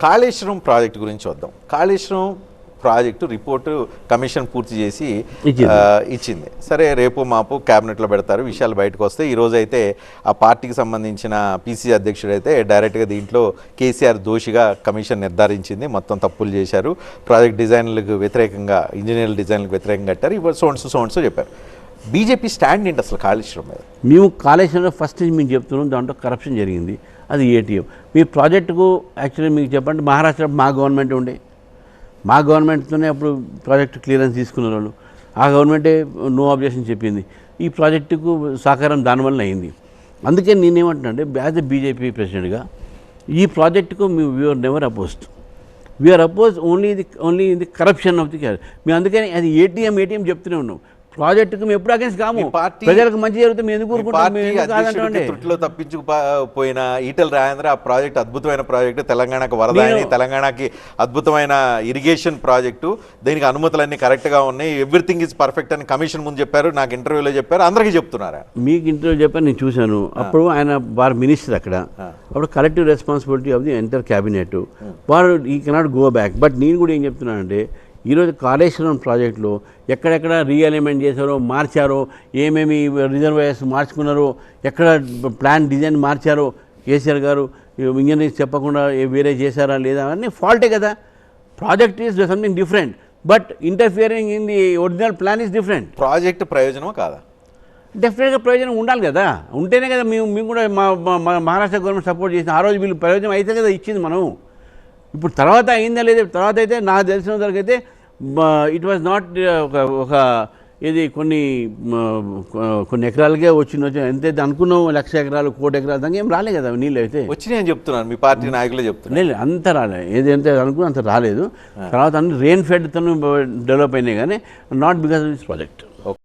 Kaleshwaram project గురించి వద్దాం. Kaleshwaram project report commission పూర్తి చేసి ఇచ్చింది. సరే, రేపు మాపు క్యాబినెట్లో పెడతారు, విషయాలు బయటకు వస్తాయి. ఈరోజు అయితే ఆ పార్టీకి సంబంధించిన పీసీసీ అధ్యక్షుడు అయితే డైరెక్ట్గా దీంట్లో కేసీఆర్ దోషిగా కమిషన్ నిర్ధారించింది, మొత్తం తప్పులు చేశారు, ప్రాజెక్ట్ డిజైన్లకు వ్యతిరేకంగా, ఇంజనీర్ల డిజైన్లకు వ్యతిరేకంగా కట్టారు, ఇప్పుడు సోన్స్ చెప్పారు. బీజేపీ స్టాండ్ ఏంటి అసలు కాళేశ్వరం మీద? మేము కాళేశ్వరంలో ఫస్ట్ నుంచి మేము చెప్తున్నాం, దాంట్లో కరప్షన్ జరిగింది, అది ఏటీఎం. మీ ప్రాజెక్టుకు యాక్చువల్లీ మీకు చెప్పండి, మహారాష్ట్ర మా గవర్నమెంట్ ఉండే, మా గవర్నమెంట్తోనే అప్పుడు ప్రాజెక్టు క్లియరెన్స్ తీసుకున్నారు వాళ్ళు. ఆ గవర్నమెంటే నో అబ్జెక్షన్ చెప్పింది. ఈ ప్రాజెక్టుకు సహకారం దానివల్ల అయింది. అందుకే నేనేమంటున్నా అంటే, యాజ్ ఎ బీజేపీ ప్రెసిడెంట్గా ఈ ప్రాజెక్టుకు we are never opposed. We are oppose only ఇది కరప్షన్ ఆఫ్ ది క్యారెక్టర్. మేము అందుకని అది ఏటీఎం చెప్తూనే ఉన్నాం. ప్రాజెక్టుకు మేము ఎప్పుడు అగేన్స్ కాము, ప్రజలకు మంచి జరిగితే మేము ఎందుకు త్రుట్లో తప్పించుకుపోయిన ఈటెల రాజేంద్ర ఆ ప్రాజెక్ట్ అద్భుతమైన ప్రాజెక్టు, తెలంగాణకు వరద అని, తెలంగాణకి అద్భుతమైన ఇరిగేషన్ ప్రాజెక్టు, దీనికి అనుమతులన్నీ కరెక్ట్గా ఉన్నాయి, ఎవ్రీథింగ్ ఈజ్ పర్ఫెక్ట్ అని కమిషన్ ముందు చెప్పారు, నాకు ఇంటర్వ్యూలో చెప్పారు, అందరికీ చెప్తున్నారా? మీకు ఇంటర్వ్యూ చెప్పారు, నేను చూశాను. అప్పుడు ఆయన వారు మినిస్టర్ అక్కడ, అప్పుడు collective responsibility of the entire cabinet, వారు ఈ కెనాట్ గో బ్యాక్. బట్ నేను కూడా ఏం చెప్తున్నానంటే, ఈరోజు కాళేశ్వరం ప్రాజెక్టులో ఎక్కడెక్కడ రీఅలైన్మెంట్ చేశారో, మార్చారో, ఏమేమి రిజర్వాయర్స్ మార్చుకున్నారో, ఎక్కడ ప్లాన్ డిజైన్ మార్చారో, కేసీఆర్ గారు ఇంజనీర్స్ చెప్పకుండా వేరే చేశారా లేదా అన్నీ ఫాల్టే కదా. Project is something different, but interfering in the original plan is different. Project ప్రయోజనమా కాదా? డెఫినెట్గా ప్రయోజనం ఉండాలి కదా, ఉంటేనే కదా మేము కూడా మా మహారాష్ట్ర గవర్నమెంట్ సపోర్ట్ చేసిన. ఆ రోజు వీళ్ళు ప్రయోజనం అయితే కదా ఇచ్చింది మనం. ఇప్పుడు తర్వాత అయిందా లేదా? తర్వాత అయితే నాకు తెలిసిన వరకు అయితే ఇట్ వాజ్ నాట్ ఒక ఇది కొన్ని ఎకరాలకే వచ్చి ఎంతైతే అనుకున్నాం, 1,00,000 ఎకరాలు, 1,00,00,000 ఎకరాలు, దానికి ఏం రాలేదు కదా నీళ్ళు అయితే. వచ్చినాయి అని చెప్తున్నాను, మీ పార్టీ నాయకులే చెప్తున్నారు. లేదు, అంత రాలేదు, ఏది ఎంత అనుకున్నా అంత రాలేదు. తర్వాత అన్ని రెయిన్ ఫెడ్తో డెవలప్ అయినాయి, కానీ not because of this project.